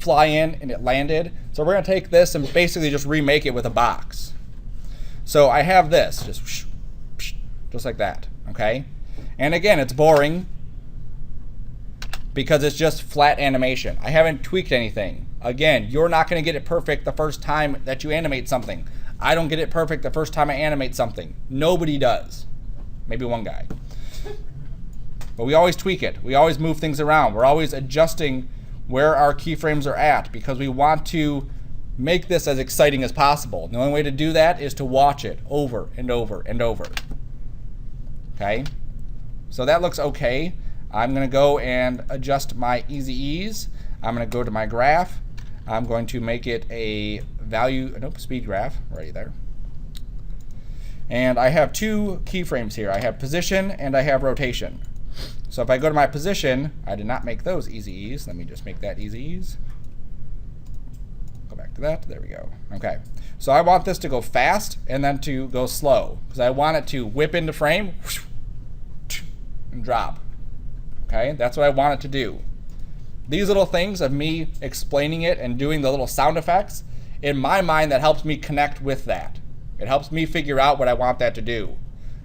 fly in and it landed. So we're going to take this and basically just remake it with a box. So I have this, just like that, okay? And again, it's boring because it's just flat animation. I haven't tweaked anything. Again, you're not going to get it perfect the first time that you animate something. I don't get it perfect the first time I animate something. Nobody does. Maybe one guy. But we always tweak it. We always move things around. We're always adjusting where our keyframes are at because we want to make this as exciting as possible. The only way to do that is to watch it over and over and over. Okay? So that looks okay. I'm going to go and adjust my easy ease. I'm going to go to my graph. I'm going to make it a speed graph, right there. And I have two keyframes here. I have position and I have rotation. So if I go to my position, I did not make those easy ease. Let me just make that easy ease. Go back to that. There we go. Okay. So I want this to go fast and then to go slow because I want it to whip into frame and drop. Okay, that's what I want it to do. These little things of me explaining it and doing the little sound effects, in my mind, that helps me connect with that. It helps me figure out what I want that to do.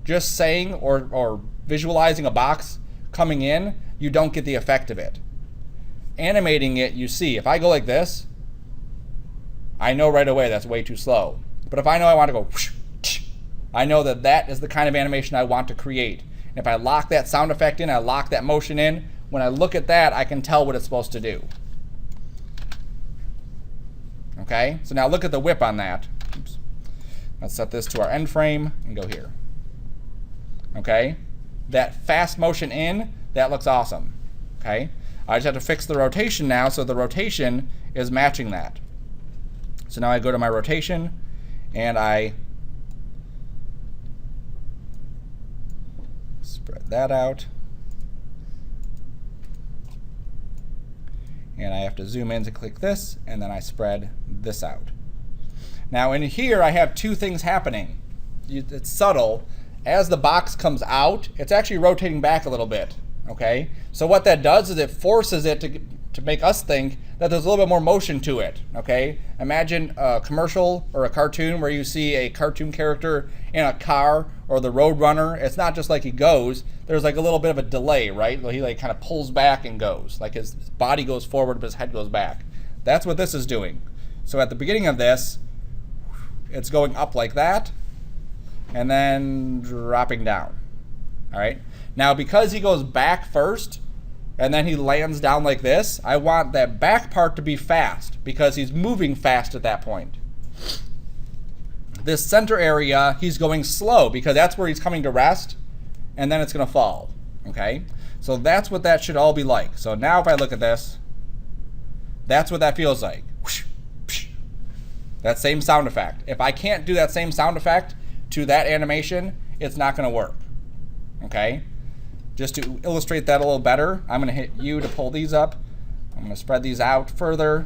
Just saying or visualizing a box coming in, you don't get the effect of it. Animating it, you see. If I go like this, I know right away that's way too slow. But if I know I want to go, I know that that is the kind of animation I want to create. And if I lock that sound effect in, I lock that motion in, when I look at that, I can tell what it's supposed to do. Okay, so now look at the whip on that. Oops. Let's set this to our end frame and go here. Okay, that fast motion in, that looks awesome. Okay, I just have to fix the rotation now so the rotation is matching that. So now I go to my rotation and I spread that out. And I have to zoom in to click this, and then I spread this out. Now in here, I have two things happening. It's subtle. As the box comes out, it's actually rotating back a little bit, okay? So what that does is it forces it to make us think that there's a little bit more motion to it, okay? Imagine a commercial or a cartoon where you see a cartoon character in a car or the road runner. It's not just like he goes. There's like a little bit of a delay, right? He like kind of pulls back and goes. Like his body goes forward, but his head goes back. That's what this is doing. So at the beginning of this, it's going up like that and then dropping down, all right? Now because he goes back first, and then he lands down like this, I want that back part to be fast because he's moving fast at that point. This center area, he's going slow because that's where he's coming to rest, and then it's going to fall, okay? So that's what that should all be like. So now if I look at this, that's what that feels like. That same sound effect. If I can't do that same sound effect to that animation, it's not going to work, okay? Just to illustrate that a little better, I'm going to hit U to pull these up. I'm going to spread these out further.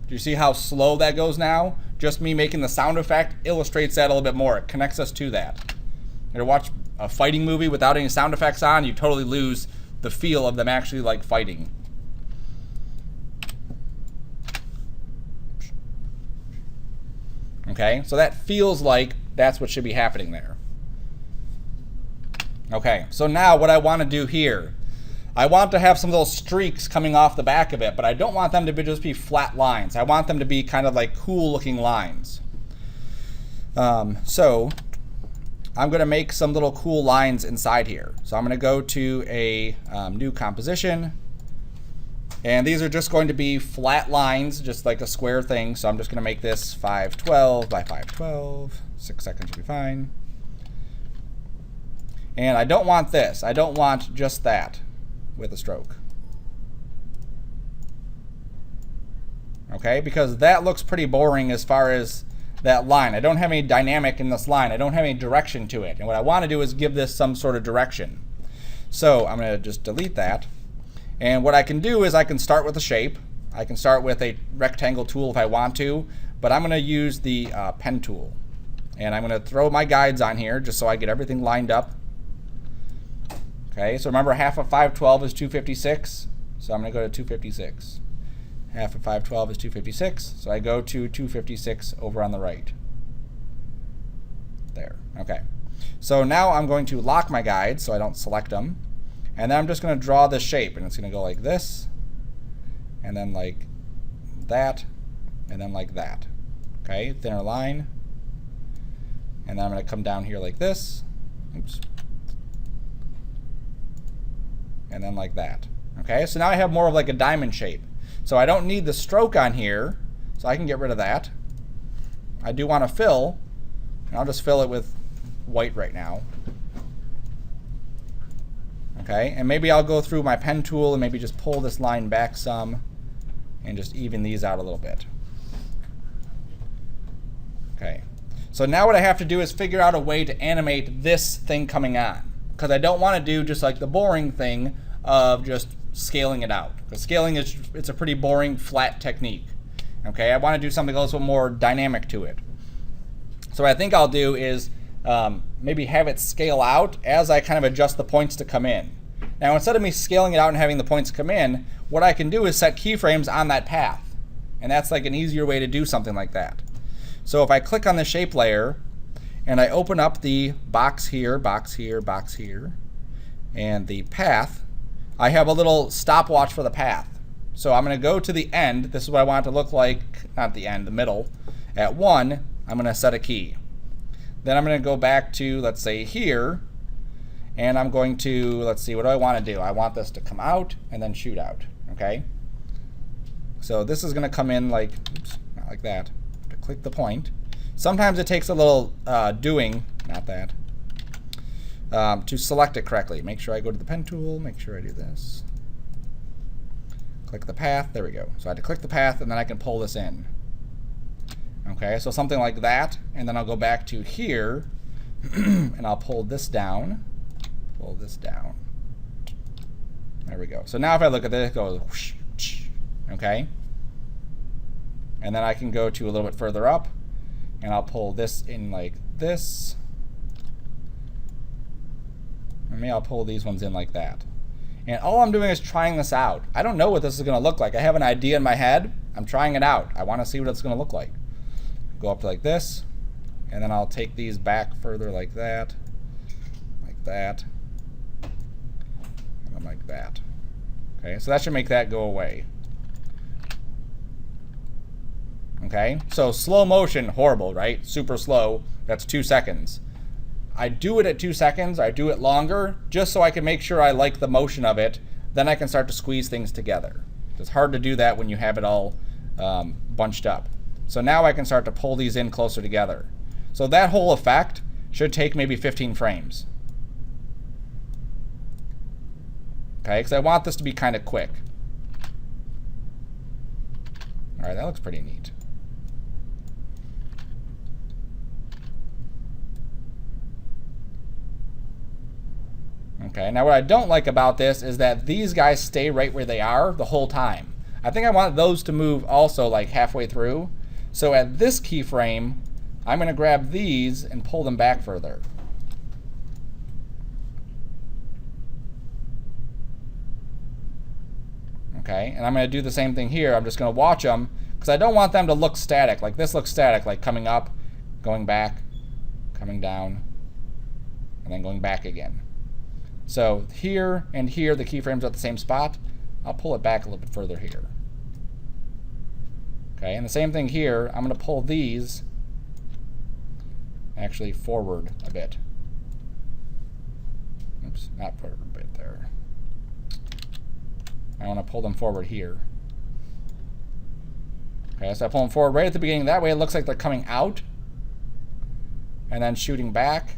Do you see how slow that goes now? Just me making the sound effect illustrates that a little bit more. It connects us to that. You ever watch a fighting movie without any sound effects on, you totally lose the feel of them actually like fighting. Okay, so that feels like that's what should be happening there. Okay, so now what I want to do here, I want to have some little streaks coming off the back of it, but I don't want them to just be flat lines. I want them to be kind of like cool looking lines. So I'm going to make some little cool lines inside here. So I'm going to go to a new composition. And these are just going to be flat lines, just like a square thing. So I'm just going to make this 512 by 512. 6 seconds will be fine. And I don't want this. I don't want just that with a stroke. Okay, because that looks pretty boring as far as that line. I don't have any dynamic in this line. I don't have any direction to it. And what I want to do is give this some sort of direction. So I'm going to just delete that. And what I can do is I can start with a shape. I can start with a rectangle tool if I want to, but I'm going to use the pen tool. And I'm going to throw my guides on here just so I get everything lined up. Okay, so remember half of 512 is 256. So I'm going to go to 256. Half of 512 is 256. So I go to 256 over on the right. There. Okay. So now I'm going to lock my guides so I don't select them. And then I'm just going to draw this shape. And it's going to go like this. And then like that. And then like that. Okay, thinner line. And then I'm going to come down here like this. Oops. And then like that. Okay, so now I have more of like a diamond shape. So I don't need the stroke on here, so I can get rid of that. I do want to fill, and I'll just fill it with white right now. Okay, and maybe I'll go through my pen tool and maybe just pull this line back some and just even these out a little bit. Okay, so now what I have to do is figure out a way to animate this thing coming on, because I don't want to do just like the boring thing of just scaling it out. Because scaling it's a pretty boring flat technique. Okay, I want to do something a little more dynamic to it. So what I think I'll do is maybe have it scale out as I kind of adjust the points to come in. Now instead of me scaling it out and having the points come in, what I can do is set keyframes on that path. And that's like an easier way to do something like that. So if I click on the shape layer and I open up the box here, box here, box here, and the path, I have a little stopwatch for the path. So I'm going to go to the end. This is what I want it to look like, not the end, the middle. At 1, I'm going to set a key. Then I'm going to go back to, let's say, here, and I'm going to, let's see, what do I want to do? I want this to come out and then shoot out, okay? So this is going to come in like, oops, not like that. To click the point. Sometimes it takes a little doing, not that, to select it correctly. Make sure I go to the pen tool, make sure I do this. Click the path, there we go. So I had to click the path and then I can pull this in. Okay, so something like that, and then I'll go back to here and I'll pull this down. Pull this down. There we go. So now if I look at this, it goes whoosh, whoosh, okay? And then I can go to a little bit further up and I'll pull this in like this. And maybe I'll pull these ones in like that. And all I'm doing is trying this out. I don't know what this is going to look like. I have an idea in my head. I'm trying it out. I want to see what it's going to look like. Go up to like this, and then I'll take these back further like that, and then like that. Okay, so that should make that go away. Okay, so slow motion, horrible, right? Super slow, that's 2 seconds. I do it at 2 seconds, I do it longer, just so I can make sure I like the motion of it. Then I can start to squeeze things together. It's hard to do that when you have it all bunched up. So now I can start to pull these in closer together. So that whole effect should take maybe 15 frames. Okay, because I want this to be kind of quick. All right, that looks pretty neat. Okay, now what I don't like about this is that these guys stay right where they are the whole time. I think I want those to move also like halfway through. So at this keyframe, I'm going to grab these and pull them back further. Okay, and I'm going to do the same thing here. I'm just going to watch them because I don't want them to look static. Like this looks static, like coming up, going back, coming down, and then going back again. So here and here, the keyframe's at the same spot. I'll pull it back a little bit further here. Okay, and the same thing here. I'm going to pull these actually forward a bit. Oops, not forward a bit there. I want to pull them forward here. Okay, so I pull them forward right at the beginning. That way it looks like they're coming out and then shooting back.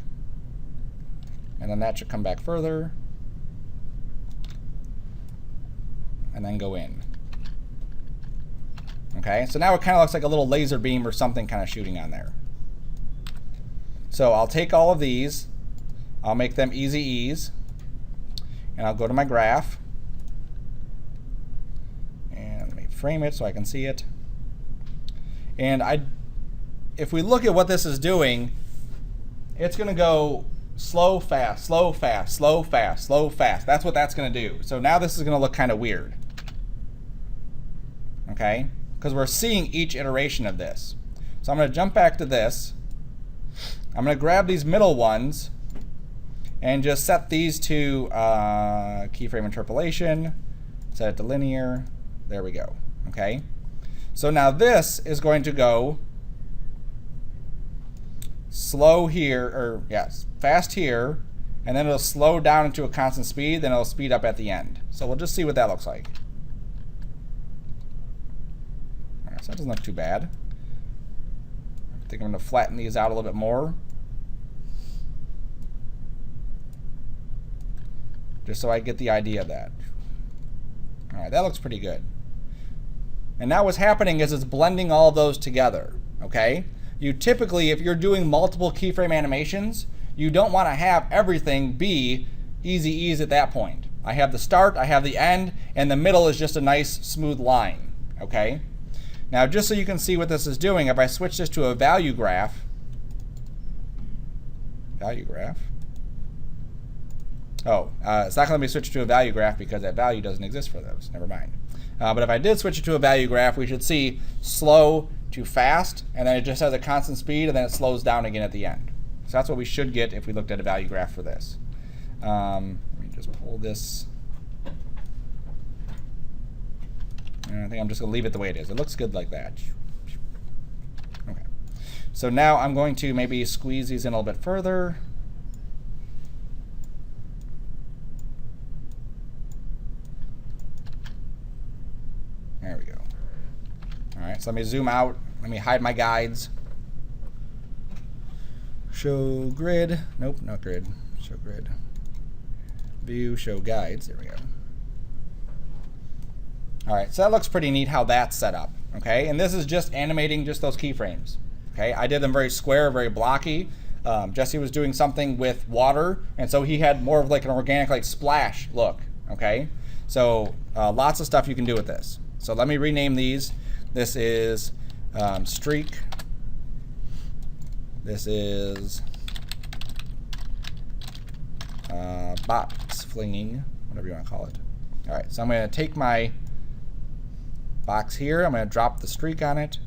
And then that should come back further. And then go in. Okay, so now it kind of looks like a little laser beam or something kind of shooting on there. So I'll take all of these. I'll make them easy ease. And I'll go to my graph. And let me frame it so I can see it. And if we look at what this is doing, it's going to go slow, fast, slow, fast, slow, fast, slow, fast. That's what that's going to do. So now this is going to look kind of weird. Okay? Because we're seeing each iteration of this. So I'm going to jump back to this. I'm going to grab these middle ones and just set these to keyframe interpolation. Set it to linear. There we go. Okay? So now this is going to go slow here, or yes, fast here, and then it'll slow down into a constant speed, then it'll speed up at the end. So we'll just see what that looks like. All right, so that doesn't look too bad. I think I'm going to flatten these out a little bit more, just so I get the idea of that. All right, that looks pretty good. And now what's happening is it's blending all of those together, okay? You typically, if you're doing multiple keyframe animations, you don't want to have everything be easy ease at that point. I have the start, I have the end, and the middle is just a nice smooth line, okay? Now just so you can see what this is doing, if I switch this to a value graph, oh, it's not going to let me switch to a value graph because that value doesn't exist for those. Never mind. But if I did switch it to a value graph, we should see slow to fast, and then it just has a constant speed, and then it slows down again at the end. So that's what we should get if we looked at a value graph for this. Let me just pull this. And I think I'm just going to leave it the way it is. It looks good like that. Okay. So now I'm going to maybe squeeze these in a little bit further. There we go. All right, so let me zoom out. Let me hide my guides. Show grid. Nope, not grid. Show grid. View, show guides. There we go. All right, so that looks pretty neat how that's set up. Okay, and this is just animating just those keyframes. Okay, I did them very square, very blocky. Jesse was doing something with water, and so he had more of like an organic, like splash look. Okay, so lots of stuff you can do with this. So let me rename these. This is streak. This is box flinging, whatever you want to call it. All right, so I'm going to take my box here. I'm going to drop the streak on it.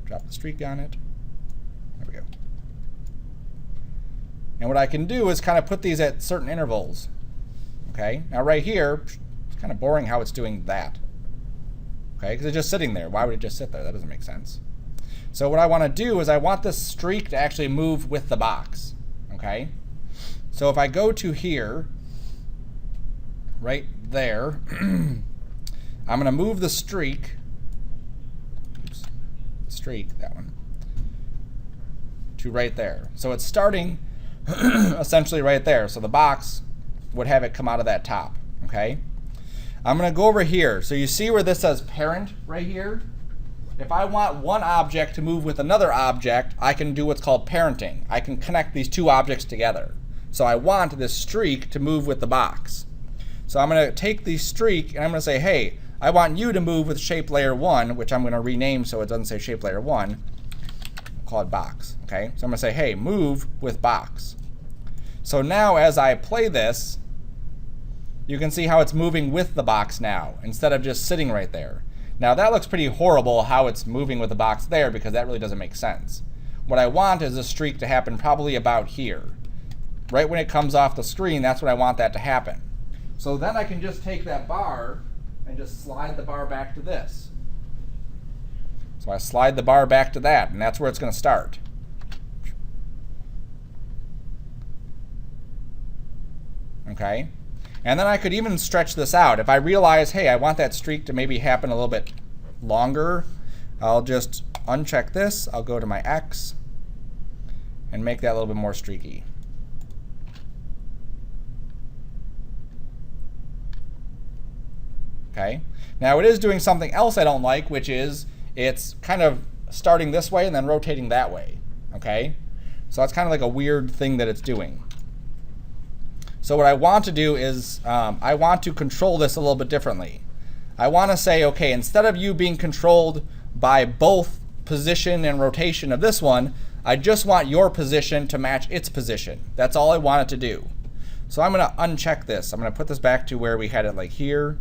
Drop the streak on it. There we go. And what I can do is kind of put these at certain intervals. Okay, now right here, it's kind of boring how it's doing that. Okay, because it's just sitting there. Why would it just sit there? That doesn't make sense. So what I want to do is I want this streak to actually move with the box. Okay, so if I go to here, right there, I'm going to move the streak, that one, to right there. So it's starting essentially right there. So the box would have it come out of that top. Okay, I'm going to go over here. So you see where this says parent right here? If I want one object to move with another object, I can do what's called parenting. I can connect these two objects together. So I want this streak to move with the box. So I'm going to take the streak and I'm going to say, hey, I want you to move with shape layer 1, which I'm going to rename so it doesn't say shape layer 1. I'll call it box. Okay? So I'm going to say, hey, move with box. So now as I play this, you can see how it's moving with the box now instead of just sitting right there. Now that looks pretty horrible how it's moving with the box there because that really doesn't make sense. What I want is a streak to happen probably about here. Right when it comes off the screen, that's when I want that to happen. So then I can just take that bar and just slide the bar back to this. So I slide the bar back to that, and that's where it's going to start. Okay? And then I could even stretch this out. If I realize, hey, I want that streak to maybe happen a little bit longer, I'll just uncheck this. I'll go to my X and make that a little bit more streaky. Okay. Now it is doing something else I don't like, which is it's kind of starting this way and then rotating that way. Okay. So that's kind of like a weird thing that it's doing. So what I want to do is I want to control this a little bit differently. I want to say, okay, instead of you being controlled by both position and rotation of this one, I just want your position to match its position. That's all I want it to do. So I'm going to uncheck this. I'm going to put this back to where we had it like here.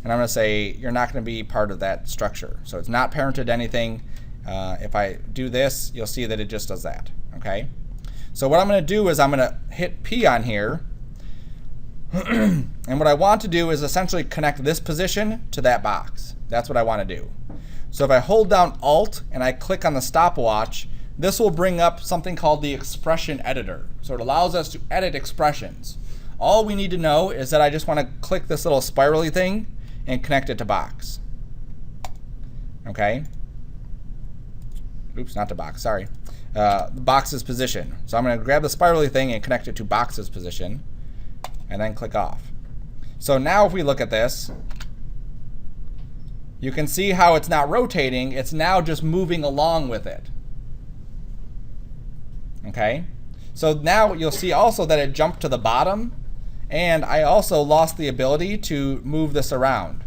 And I'm going to say you're not going to be part of that structure. So it's not parented to anything. If I do this, you'll see that it just does that. Okay. So what I'm going to do is I'm going to hit P on here. And what I want to do is essentially connect this position to that box. That's what I want to do. So if I hold down Alt and I click on the stopwatch, this will bring up something called the expression editor. So it allows us to edit expressions. All we need to know is that I just want to click this little spirally thing and connect it to box. Okay. Oops, not to box, sorry. The box's position. So I'm going to grab the spirally thing and connect it to box's position and then click off. So now if we look at this, you can see how it's not rotating, it's now just moving along with it. Okay? So now you'll see also that it jumped to the bottom, and I also lost the ability to move this around.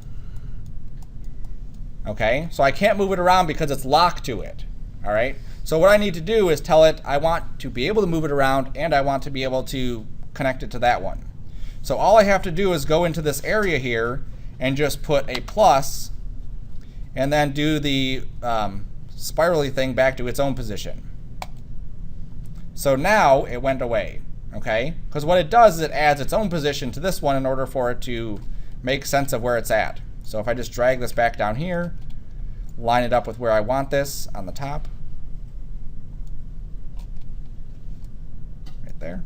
Okay? So I can't move it around because it's locked to it. All right? So what I need to do is tell it I want to be able to move it around, and I want to be able to connect it to that one. So all I have to do is go into this area here and just put a plus and then do the spirally thing back to its own position. So now it went away, okay? Because what it does is it adds its own position to this one in order for it to make sense of where it's at. So if I just drag this back down here, line it up with where I want this on the top, right there.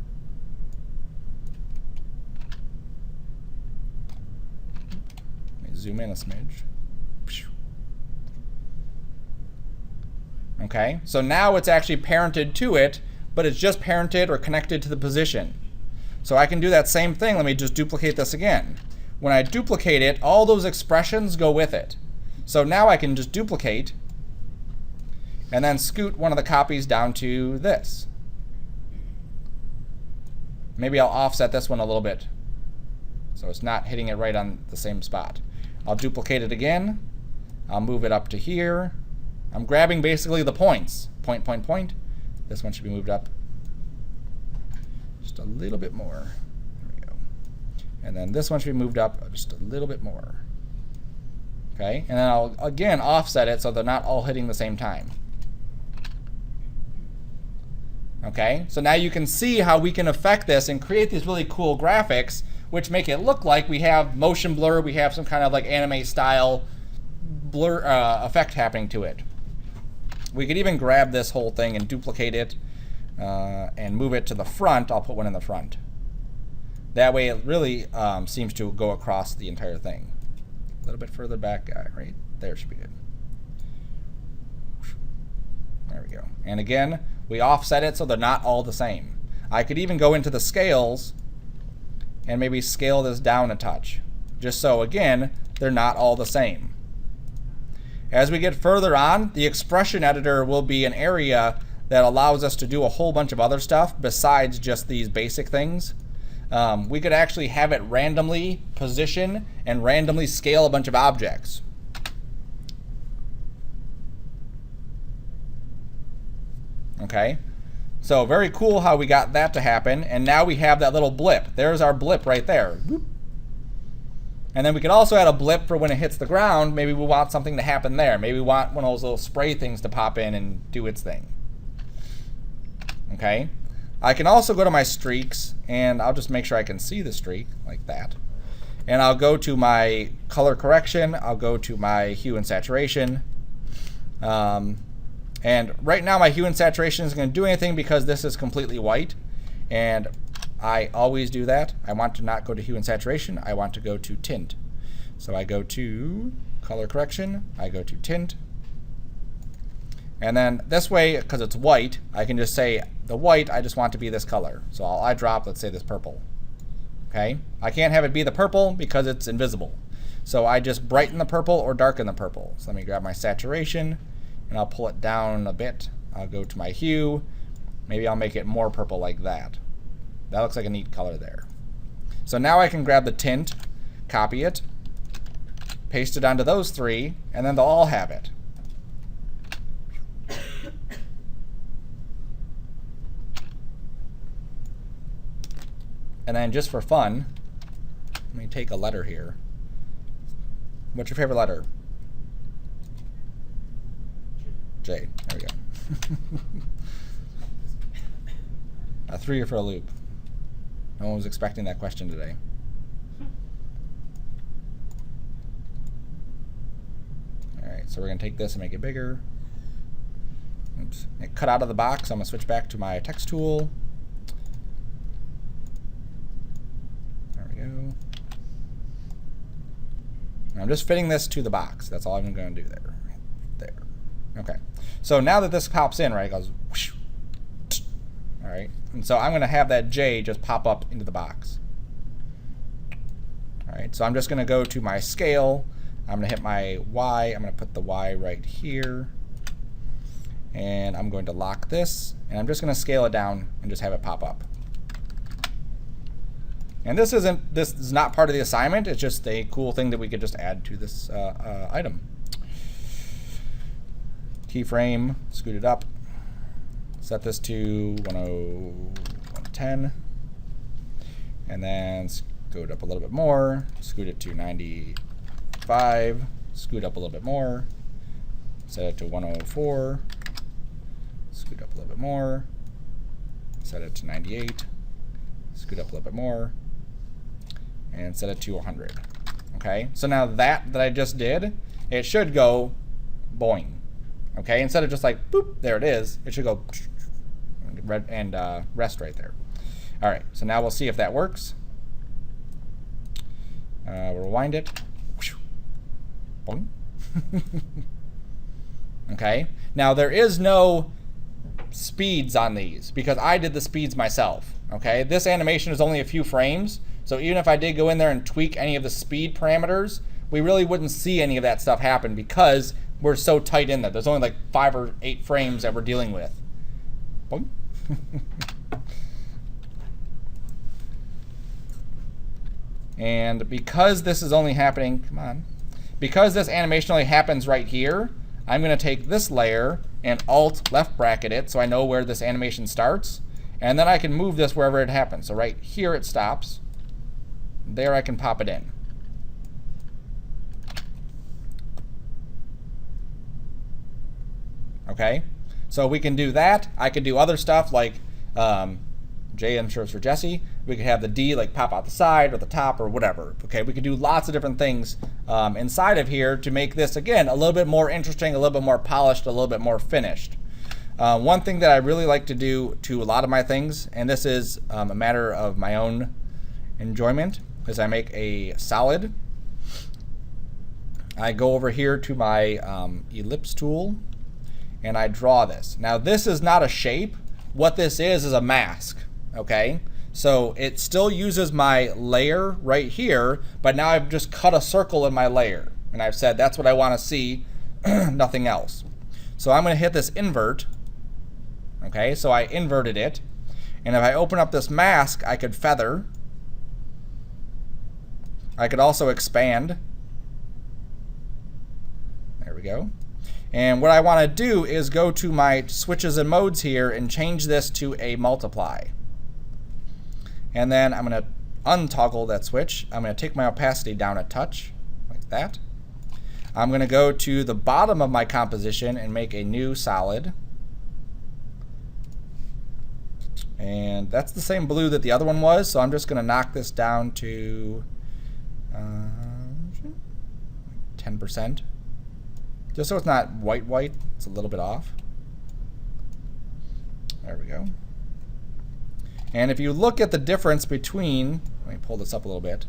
Let me zoom in a smidge. Okay, so now it's actually parented to it, but it's just parented or connected to the position. So I can do that same thing. Let me just duplicate this again. When I duplicate it, all those expressions go with it. So now I can just duplicate and then scoot one of the copies down to this. Maybe I'll offset this one a little bit so it's not hitting it right on the same spot. I'll duplicate it again. I'll move it up to here. I'm grabbing basically the points. Point, point, point. This one should be moved up just a little bit more. There we go. And then this one should be moved up just a little bit more. Okay, and then I'll again offset it so they're not all hitting the same time. Okay, so now you can see how we can affect this and create these really cool graphics which make it look like we have motion blur, we have some kind of like anime style blur effect happening to it. We could even grab this whole thing and duplicate it and move it to the front. I'll put one in the front. That way it really seems to go across the entire thing. A little bit further back, right there should be good. There we go. And again, we offset it so they're not all the same. I could even go into the scales and maybe scale this down a touch, just so again, they're not all the same. As we get further on, the expression editor will be an area that allows us to do a whole bunch of other stuff besides just these basic things. We could actually have it randomly position and randomly scale a bunch of objects. Okay, so very cool how we got that to happen, and now we have that little blip. There's our blip right there. And then we could also add a blip for when it hits the ground. Maybe we want something to happen there. Maybe we want one of those little spray things to pop in and do its thing. Okay, I can also go to my streaks, and I'll just make sure I can see the streak like that. And I'll go to my color correction. I'll go to my hue and saturation. And right now my hue and saturation isn't going to do anything because this is completely white. And I always do that. I want to not go to hue and saturation. I want to go to tint. So I go to color correction. I go to tint. And then this way, because it's white, I can just say the white, I just want to be this color. So I drop, let's say, this purple. Okay? I can't have it be the purple because it's invisible. So I just brighten the purple or darken the purple. So let me grab my saturation, and I'll pull it down a bit. I'll go to my hue. Maybe I'll make it more purple like that. That looks like a neat color there. So now I can grab the tint, copy it, paste it onto those three, and then they'll all have it. And then just for fun, let me take a letter here. What's your favorite letter? J. There we go. I threw you for a loop. No one was expecting that question today. All right, so we're going to take this and make it bigger. Oops. It cut out of the box. I'm going to switch back to my text tool. There we go. I'm just fitting this to the box. That's all I'm going to do there. There. Okay. So now that this pops in, right, it goes whoosh. All right. And so I'm going to have that J just pop up into the box. All right. So I'm just going to go to my scale. I'm going to hit my Y. I'm going to put the Y right here. And I'm going to lock this. And I'm just going to scale it down and just have it pop up. And this is not part of the assignment. It's just a cool thing that we could just add to this item. Keyframe, scoot it up. Set this to 110. And then scoot up a little bit more. Scoot it to 95. Scoot up a little bit more. Set it to 104. Scoot up a little bit more. Set it to 98. Scoot up a little bit more. And set it to 100. Okay, so now that I just did, it should go boing. Okay, instead of just like boop, there it is, it should go and rest right there. All right, so now we'll see if that works. We'll rewind it. Boing. Okay, now there is no speeds on these because I did the speeds myself. Okay, this animation is only a few frames. So even if I did go in there and tweak any of the speed parameters, we really wouldn't see any of that stuff happen because we're so tight in there. There's only like 5 or 8 frames that we're dealing with. Boing. And because this is only happening, come on, because this animation only happens right here, I'm going to take this layer and Alt left bracket it so I know where this animation starts. And then I can move this wherever it happens. So right here it stops. There I can pop it in. Okay, so we can do that. I could do other stuff like J, I'm sure it's for Jesse. We could have the D like pop out the side or the top or whatever. Okay, we could do lots of different things inside of here to make this, again, a little bit more interesting, a little bit more polished, a little bit more finished. One thing that I really like to do to a lot of my things, and this is a matter of my own enjoyment, is I make a solid. I go over here to my ellipse tool and I draw this. Now this is not a shape. What this is a mask, okay? So it still uses my layer right here, but now I've just cut a circle in my layer. And I've said that's what I want to see, nothing else. So I'm going to hit this invert, okay? So I inverted it. And if I open up this mask, I could feather. I could also expand. There we go. And what I want to do is go to my switches and modes here and change this to a multiply. And then I'm going to untoggle that switch. I'm going to take my opacity down a touch, like that. I'm going to go to the bottom of my composition and make a new solid. And that's the same blue that the other one was, so I'm just going to knock this down to 10%. Just so it's not white, it's a little bit off. There we go. And if you look at the difference between, let me pull this up a little bit.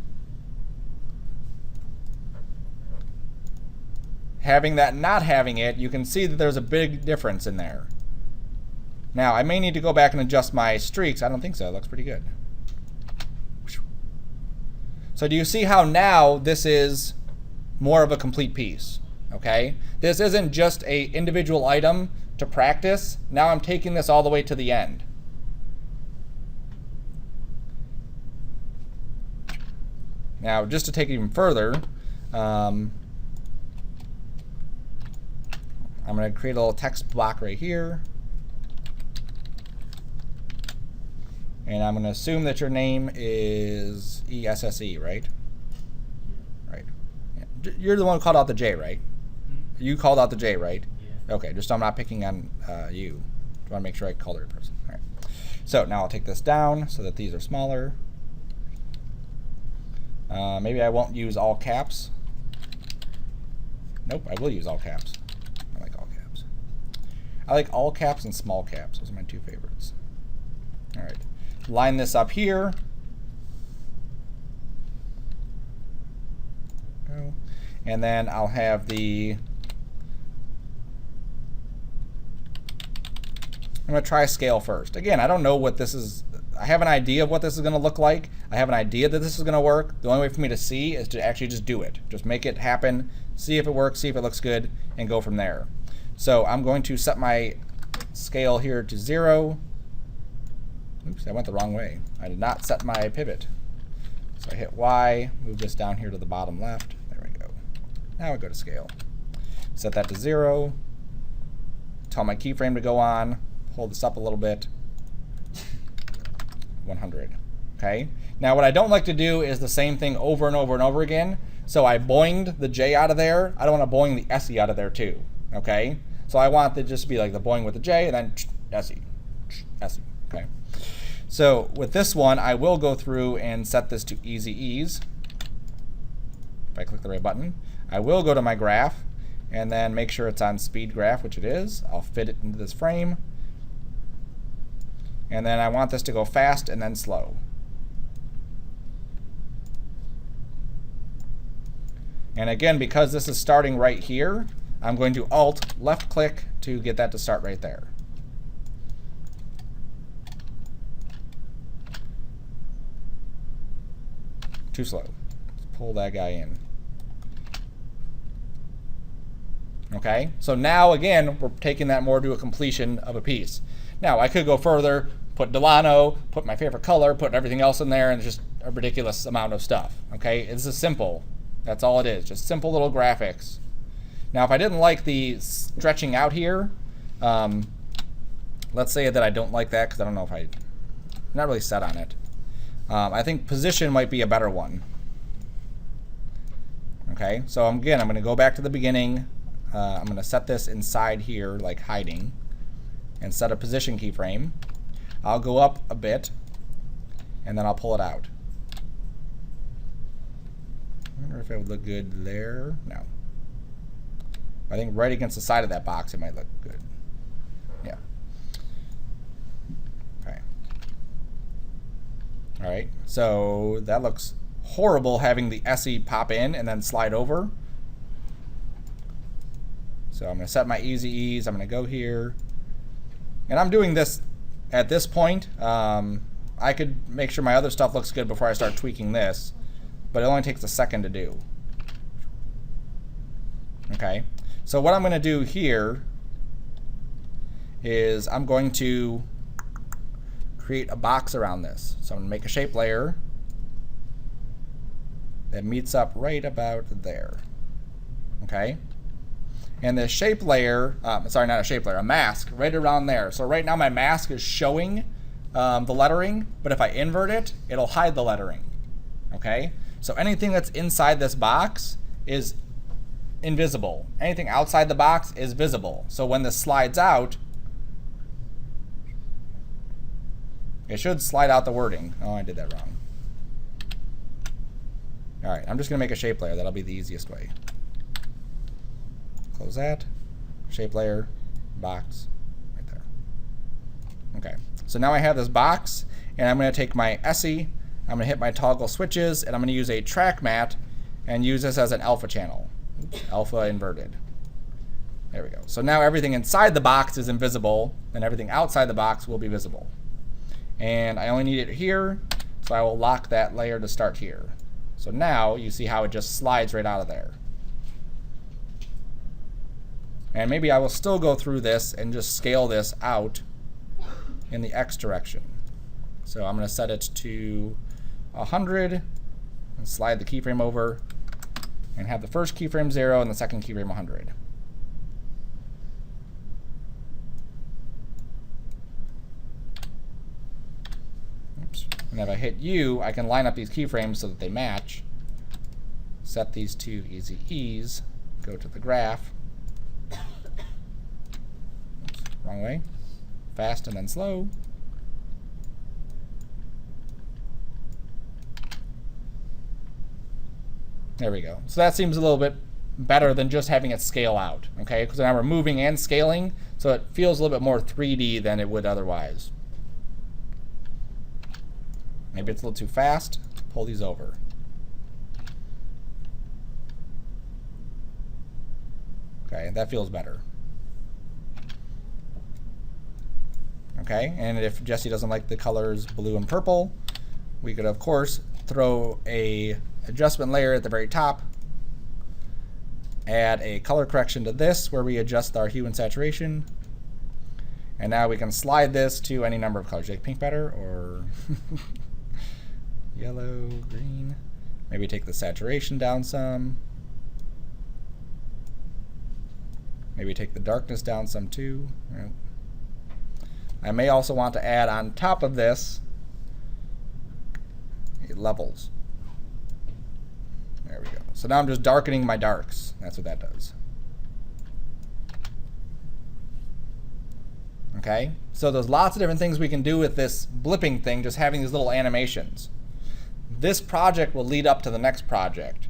Having that, not having it, you can see that there's a big difference in there. Now, I may need to go back and adjust my streaks. I don't think so. It looks pretty good. So do you see how now this is more of a complete piece? Okay? This isn't just an individual item to practice. Now I'm taking this all the way to the end. Now, just to take it even further, I'm going to create a little text block right here. And I'm going to assume that your name is ESSE, right? Right. Yeah. You're the one who called out the J, right? You called out the J, right? Yeah. Okay, just so I'm not picking on you. I want to make sure I call the right person. All right. So now I'll take this down so that these are smaller. Maybe I won't use all caps. Nope, I will use all caps. I like all caps. I like all caps and small caps. Those are my two favorites. All right. Line this up here. And then I'll have the, I'm going to try scale first. Again, I don't know what this is. I have an idea of what this is going to look like. I have an idea that this is going to work. The only way for me to see is to actually just do it. Just make it happen, see if it works, see if it looks good, and go from there. So I'm going to set my scale here to 0. Oops, I went the wrong way. I did not set my pivot. So I hit Y, move this down here to the bottom left. There we go. Now I go to scale. Set that to 0. Tell my keyframe to go on. Hold this up a little bit. 100. Okay. Now what I don't like to do is the same thing over and over and over again. So I boinged the J out of there. I don't want to boing the SE out of there too. Okay. So I want it to just be like the boing with the J and then SE. SE. Okay. So with this one, I will go through and set this to easy ease. If I click the right button, I will go to my graph and then make sure it's on speed graph, which it is. I'll fit it into this frame. And then I want this to go fast and then slow. And again, because this is starting right here, I'm going to Alt left click to get that to start right there. Too slow. Let's pull that guy in. Okay, so now again, we're taking that more to a completion of a piece. Now, I could go further, put Delano, put my favorite color, put everything else in there, and just a ridiculous amount of stuff. Okay, this is simple. That's all it is, just simple little graphics. Now, if I didn't like the stretching out here, let's say that I don't like that because I don't know if I'm not really set on it. I think position might be a better one. Okay, so again, I'm going to go back to the beginning. I'm going to set this inside here, like hiding, and set a position keyframe. I'll go up a bit, and then I'll pull it out. I wonder if it would look good there. No. I think right against the side of that box, it might look good. Yeah. Okay. All right. So that looks horrible having the SE pop in and then slide over. So I'm going to set my easy ease. I'm going to go here. And I'm doing this at this point. I could make sure my other stuff looks good before I start tweaking this, but it only takes a second to do. Okay, so what I'm going to do here is I'm going to create a box around this. So I'm going to make a shape layer that meets up right about there. Okay. And the shape layer, sorry, not a shape layer, a mask right around there. So right now my mask is showing the lettering, but if I invert it, it'll hide the lettering. Okay? So anything that's inside this box is invisible. Anything outside the box is visible. So when this slides out, it should slide out the wording. Oh, I did that wrong. All right, I'm just going to make a shape layer. That'll be the easiest way. Close that, shape layer, box, right there. Okay, so now I have this box, and I'm going to take my SE, I'm going to hit my toggle switches, and I'm going to use a track mat and use this as an alpha channel. Oops, alpha inverted. There we go. So now everything inside the box is invisible, and everything outside the box will be visible. And I only need it here, so I will lock that layer to start here. So now you see how it just slides right out of there. And maybe I will still go through this and just scale this out in the X direction. So I'm going to set it to 100 and slide the keyframe over and have the first keyframe 0 and the second keyframe 100. And if I hit U, I can line up these keyframes so that they match. Set these to easy ease. Go to the graph. Oops, wrong way. Fast and then slow. There we go. So that seems a little bit better than just having it scale out, okay? Because now we're moving and scaling, so it feels a little bit more 3D than it would otherwise. Maybe it's a little too fast. Pull these over. Okay, that feels better. Okay, and if Jesse doesn't like the colors blue and purple, we could, of course, throw a adjustment layer at the very top, add a color correction to this where we adjust our hue and saturation, and now we can slide this to any number of colors. Like pink better, or yellow, green. Maybe take the saturation down some. Maybe take the darkness down some too. I may also want to add on top of this levels. There we go. So now I'm just darkening my darks. That's what that does. Okay? So there's lots of different things we can do with this blipping thing, just having these little animations. This project will lead up to the next project.